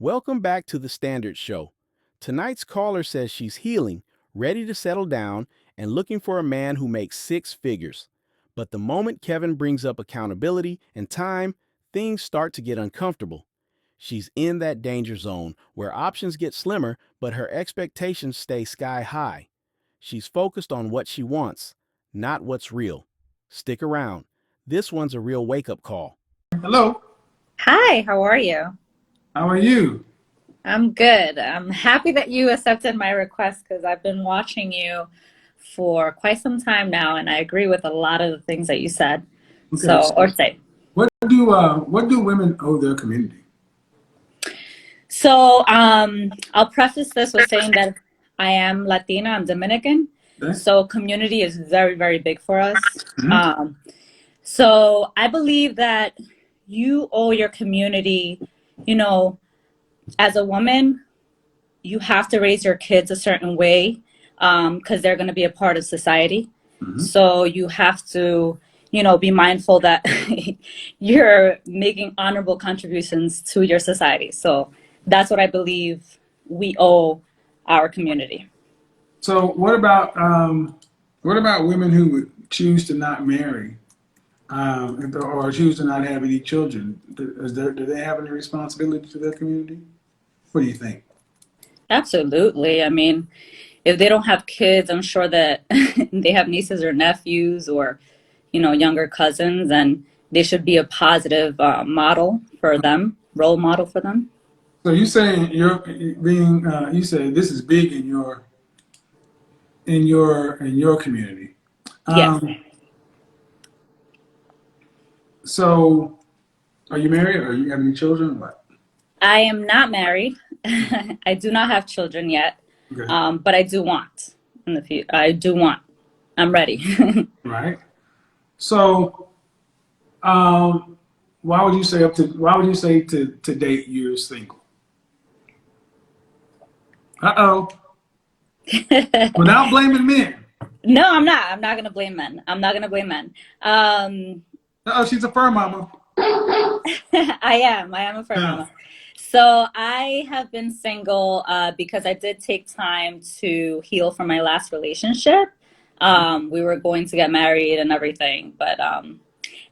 Welcome back to the Standard Show. Tonight's caller says she's healing, ready to settle down, and looking for a man who makes six figures. But the moment Kevin brings up accountability and time, things start to get uncomfortable. She's in that danger zone where options get slimmer, but her expectations stay sky high. She's focused on what she wants, not what's real. Stick around. This one's a real wake-up call. Hello, Hi, how are you? how are you? I'm good. I'm happy that you accepted my request because I've been watching you for quite some time now, and I agree with a lot of the things that you said. Okay, So, or say. what do women owe their community? So, I'll preface this with saying that I am Latina, I'm Dominican. Okay. So, community is very, very big for us. Mhm. So, I believe that you owe your community, you know, as a woman, you have to raise your kids a certain way because they're going to be a part of society. Mhm. So you have to, be mindful that you're making honorable contributions to your society. So that's what I believe we owe our community. So what about women who would choose to not marry, or choose to not have any children? Do they have any responsibility to their community? What do you think? Absolutely. I mean, if they don't have kids, I'm sure that they have nieces or nephews or, younger cousins, and they should be a positive model for them, role model for them. So you saying you said this is big in your community. Yes, Um, so are you married or you have any children? What? I am not married. I do not have children yet, Okay. but I do want in the future. I do want. I'm ready. Right. So, um, why would you say to date you're single? Uh-oh. Without blaming men. No, I'm not. I'm not gonna blame men. I'm not gonna blame men. Um, Uh-oh, she's a fur mama. I am. I am a fur Yeah. mama. So I have been single because I did take time to heal from my last relationship. We were going to get married and everything, but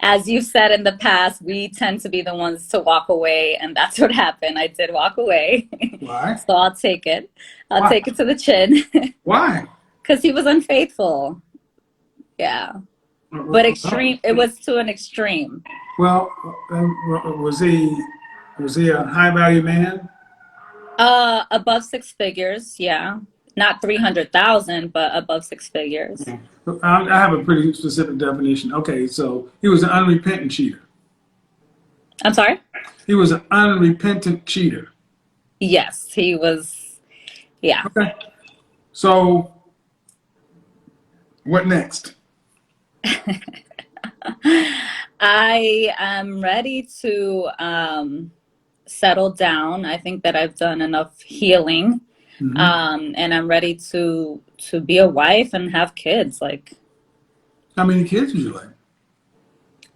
as you've said in the past, we tend to be the ones to walk away, and that's what happened. I did walk away, Why? so I'll take it. I'll Why? take it to the chin Why? because he was unfaithful. Yeah, but extreme. It was to an extreme. Well, was he a high value man? Above six figures, yeah. Not 300,000, but above six figures. Yeah. I have a pretty specific definition. Okay, so he was an unrepentant cheater. I'm sorry? He was an unrepentant cheater. Yes, he was, yeah. Okay. So what next? I am ready to settle down. I think that I've done enough healing. Hmm. And I'm ready to be a wife and have kids, like How many kids would you like?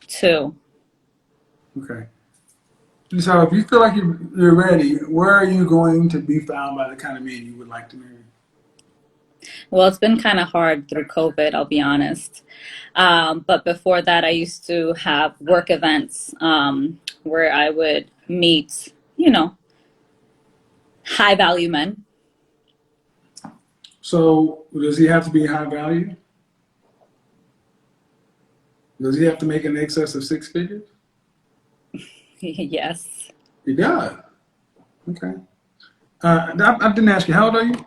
two. Okay. So if you feel like you're ready, where are you going to be found by the kind of man you would like to marry? Well, it's been kind of hard through COVID, I'll be honest. But before that, I used to have work events where I would meet, high value men. So does he have to be high value? Does he have to make in excess of six figures? Yes. He does. Okay. I didn't ask you. How old are you?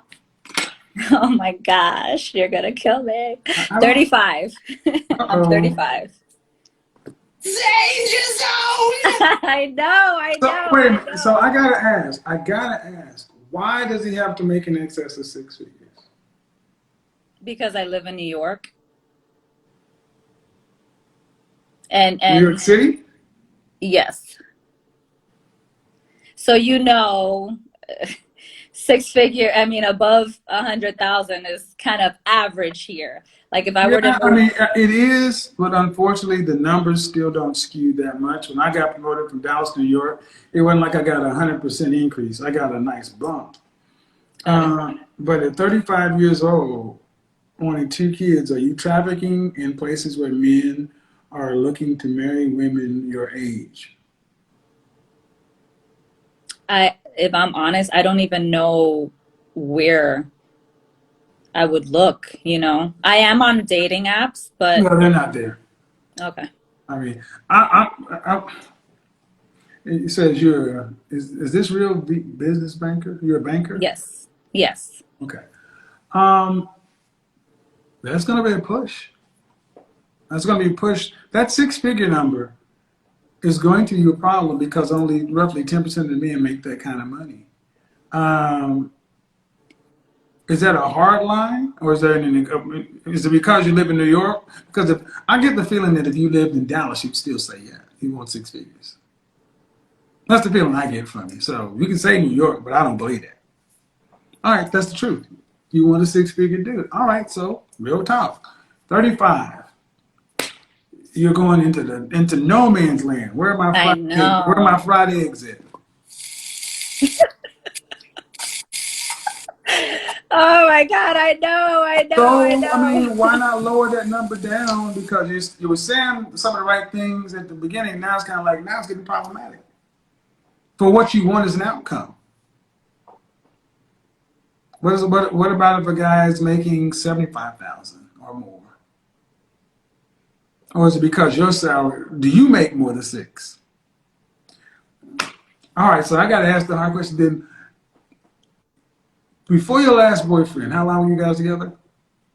Oh my gosh, you're gonna kill me. I don't. 35. I'm Uh-oh. 35. Danger zone. I know, I So know, wait a I minute. So I know. gotta ask. I gotta ask. Why does he have to make in excess of six figures? Because I live in New York. And New York and City? yes. So Six figure, I mean, above 100,000 is kind of average here. Like if I Yeah, were to I move, mean, it is, but unfortunately, the numbers still don't skew that much. When I got promoted from Dallas, New York, it wasn't like I got a 100% increase. I got a nice bump. got it. But at 35 years old, owning two kids, are you trafficking in places where men are looking to marry women your age? If I'm honest, I don't even know where I would look, you know. I am on dating apps, but No, they're not there. okay. I mean, it says is this real business banker? You're a banker? Yes. Yes. Okay. Um, that's going to be a push. That's going to be a push. That six-figure number is going to be a problem because only roughly 10% of the men make that kind of money. Um, is that a hard line, or is it because you live in New York? Because if I get the feeling that if you lived in Dallas, you'd still say, yeah, you want six figures. That's the feeling I get from you. So you can say New York, but I don't believe that. All right, that's the truth. You want a six-figure dude. All right, so real talk. 35. You're going into no man's land. Where are my I fried eggs? Where are my know. fried eggs at? Oh my God, I know, I know, I So, I know. mean, why not lower that number down? Because you were saying some of the right things at the beginning. Now it's kind of like, now it's getting problematic. For what you want as an outcome. What about if a guy is making 75,000 or more? Or is it because your salary, do you make more than six? All right, so I got to ask the hard question then. Before your last boyfriend, how long were you guys together?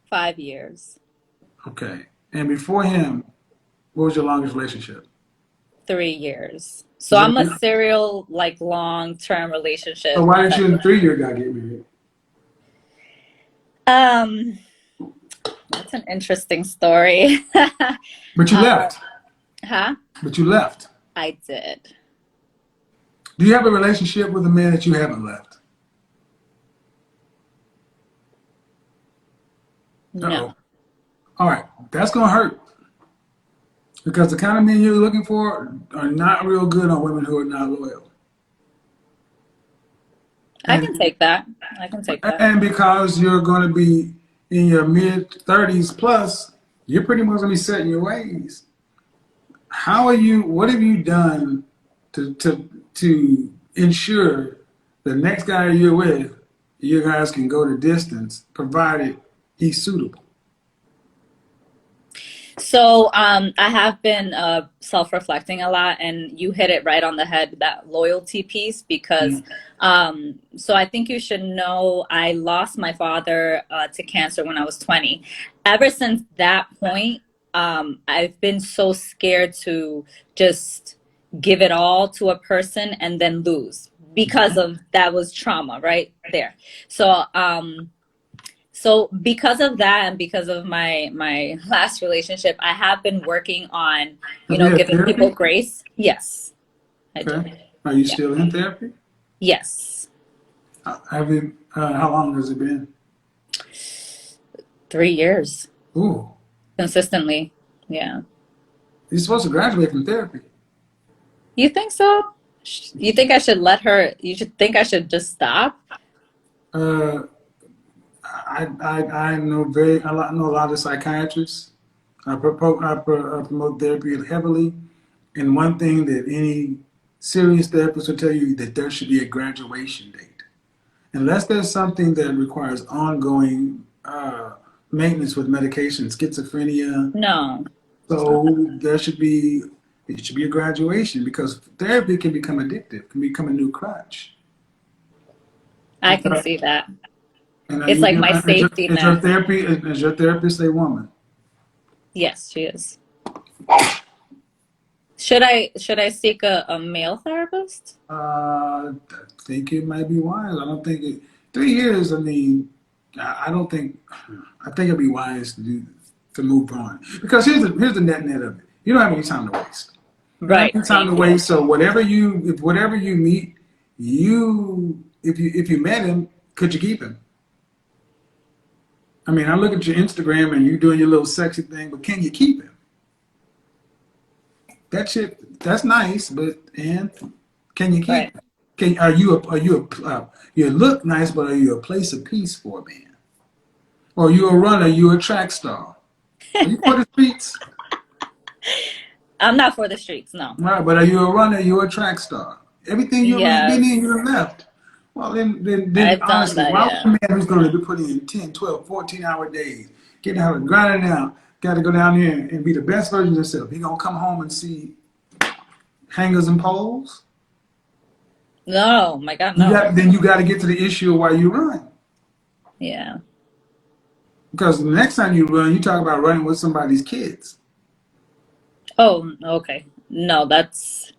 5 years, Okay. And before him, what was your longest relationship? 3 years. So So I'm a serial, like, long-term relationship why didn't type you and the of. 3 year guy get married? Um, that's an interesting story. But you uh, left. huh? But you left. I did. Do you have a relationship with a man that you haven't left? No. Uh-oh. All right. That's going to hurt. Because the kind of men you're looking for are not real good on women who are not loyal. I And can take that. I can take that. and because you're going to be in your mid 30s plus, you're pretty much going to be set in your ways. What have you done to ensure the next guy you're with, you guys can go the distance, provided he's suitable? So I have been self-reflecting a lot, and you hit it right on the head with that loyalty piece because so I think you should know I lost my father to cancer when I was 20. Ever since that point, I've been so scared to just give it all to a person and then lose because of that was trauma right there. So so because of that and because of my last relationship, I have been working on, Have you had giving people therapy? grace. Yes, I do. Okay. Are you Yeah. still in therapy? Yes. Have you? How long has it been? 3 years Ooh, consistently. Yeah. you're supposed to graduate from therapy. You think so? You think I should let her? You should think I should just stop? Uh, I know I know a lot of psychiatrists. I promote therapy heavily, and one thing that any serious therapist will tell you that there should be a graduation date, unless there's something that requires ongoing maintenance with medication, schizophrenia. No. It's not that. So it should be a graduation because therapy can become addictive, can become a new crutch. I can see that. And It's like my safety net. is your therapist a woman? Yes, she is. Should I seek a male therapist? I think it might be wise. I don't think it 3 years. I mean, I don't think. I think it'd be wise to move on because here's the net of it. You don't have any time to waste. You don't have Right. any time to Thank you. waste. So whatever you meet, if you met him, Could you keep him? I mean, I look at your Instagram and you doing your little sexy thing, but can you keep him? That shit, that's nice, but and can you keep Right. him? You look nice, but are you a place of peace for a man? Or are you a runner? You a track star? Are you for the streets? I'm not for the streets, no. Right, but are you a runner? You a track star? Everything you ever been in, you Yes. done left. Well, then I've done honestly, that, why would yeah. a man who's going to be putting in 10, 12, 14-hour days, getting out and grinding out, got to go down there and be the best version of himself? He going to come home and see hangers and poles? No, my God, no. Then you got to get to the issue of why you run. Yeah. Because the next time you run, you talk about running with somebody's kids. Oh, okay. No, that's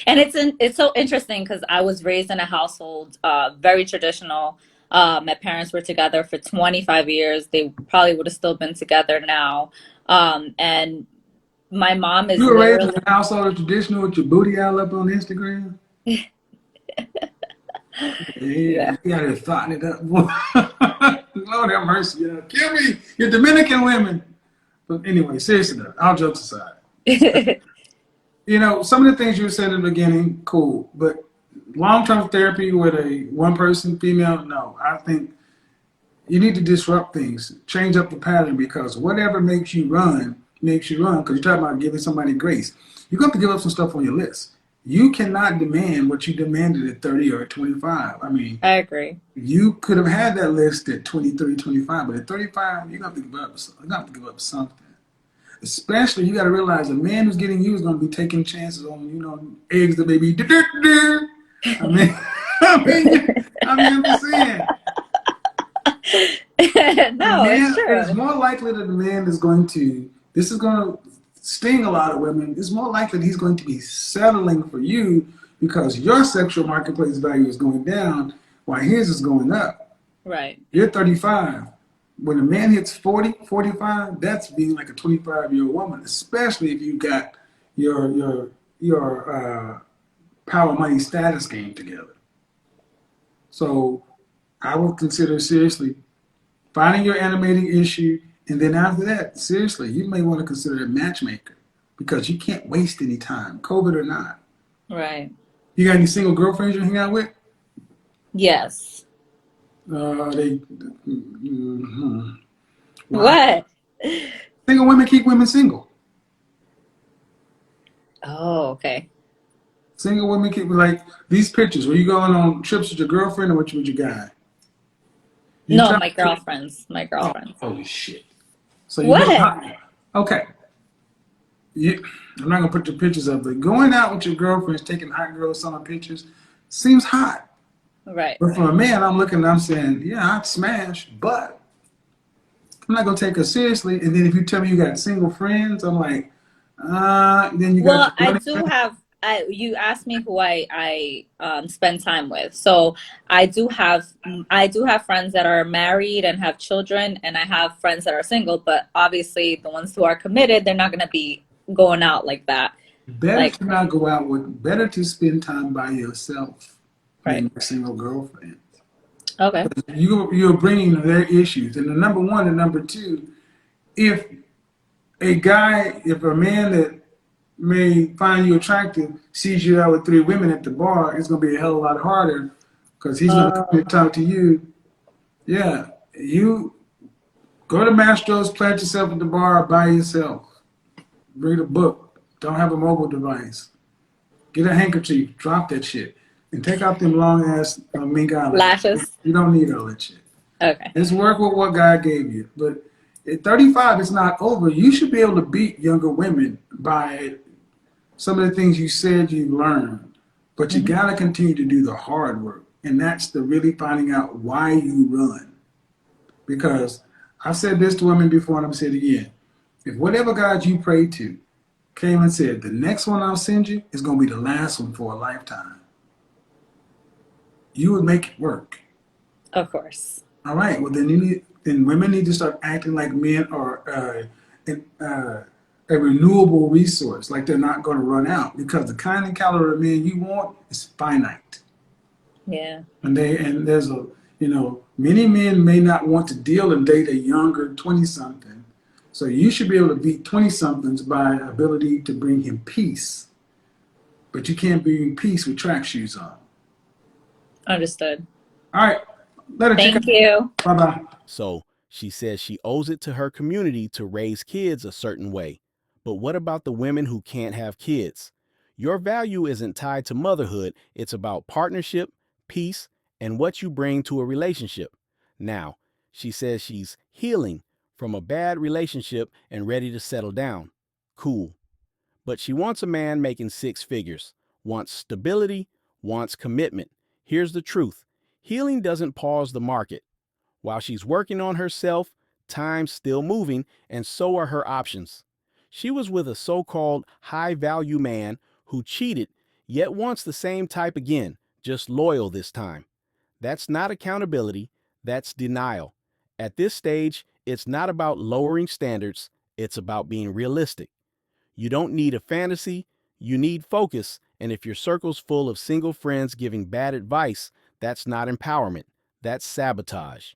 and it's so interesting because I was raised in a household very traditional. My parents were together for 25 years. They probably would have still been together now. And my mom is You were raised in literally a household of traditional with your booty all up on Instagram? yeah. Yeah, you got to thoughten it up. Lord have mercy. Yeah. Kill me. You're Dominican women. But anyway, seriously though, all jokes aside. You know, some of the things you were saying in the beginning, cool. But long-term therapy with a one-person female, no. I think you need to disrupt things, change up the pattern because whatever makes you run. Because you're talking about giving somebody grace. You're going to have to give up some stuff on your list. You cannot demand what you demanded at 30 or at 25. I mean, I agree. you could have had that list at 23, 25, but at 35, you're going to have to give up. You're going to have to give up something. Especially, you got to realize a man who's getting you is going to be taking chances on, eggs that may be. I mean, I'm just saying. The No, it's man is true. more likely that the man is going to. This is going to sting a lot of women. It's more likely that he's going to be settling for you because your sexual marketplace value is going down while his is going up. Right. You're 35. When a man hits 40, 45, that's being like a 25-year-old woman, especially if you got your power money status game together. So I would consider seriously finding your animating issue, and then after that, seriously, you may want to consider a matchmaker because you can't waste any time, COVID or not. Right. You got any single girlfriends you hang out with? Yes. They. Mm-hmm. Why? What? Single women keep women single. Oh, okay. Single women keep like these pictures. Were you going on trips with your girlfriend or with your guy? You No, tell my me. girlfriends. My Oh, girlfriends. holy shit! So you go. What? Okay. I'm not gonna put the pictures up, but going out with your girlfriends, taking hot girl summer pictures, seems hot. Right, But for right. a man, I'm looking, I'm saying, yeah, I'd smash, but I'm not gonna take her seriously. And then if you tell me you got single friends, I'm like, then you got Well, your I running. do have you asked me who I spend time with. So I do have friends that are married and have children, and I have friends that are single, but obviously the ones who are committed, they're not gonna be going out like that. Better Like, to not go out with. Better to spend time by yourself right. than your single girlfriend. Okay. You're bringing their issues, and the number one and number two, if if a man that may find you attractive sees you out with three women at the bar, it's gonna be a hell of a lot harder because he's gonna come and talk to you. Yeah, you go to Mastro's, plant yourself at the bar by yourself. Read a book. Don't have a mobile device. Get a handkerchief. Drop that shit. And take out them long ass mink eyelashes. Lashes. You don't need all that shit. Okay. Just work with what God gave you. But at 35, it's not over. You should be able to beat younger women by some of the things you said you learned. But you Hmm. got to continue to do the hard work. And that's the really finding out why you run. Because I've said this to women before and I'm saying it again. If whatever God you pray to came and said, the next one I'll send you is going to be the last one for a lifetime, you would make it work. Of course. All right. Well, then women need to start acting like men are a renewable resource, like they're not going to run out because the kind of caliber of men you want is finite. Yeah. And there's Many men may not want to deal and date a younger 20 something. So you should be able to beat 20 somethings by ability to bring him peace. But you can't bring peace with track shoes on. Understood. All right. Let her check Thank out. you. Bye bye. So she says she owes it to her community to raise kids a certain way. But what about the women who can't have kids? Your value isn't tied to motherhood, it's about partnership, peace, and what you bring to a relationship. Now, she says she's healing from a bad relationship and ready to settle down. Cool. But she wants a man making six figures, wants stability, wants commitment. Here's the truth: healing doesn't pause the market. While she's working on herself, time's still moving, and so are her options. She was with a so-called high-value man who cheated, yet wants the same type again, just loyal this time. That's not accountability, that's denial. At this stage, it's not about lowering standards, it's about being realistic. You don't need a fantasy, you need focus, and if your circle's full of single friends giving bad advice, that's not empowerment, that's sabotage.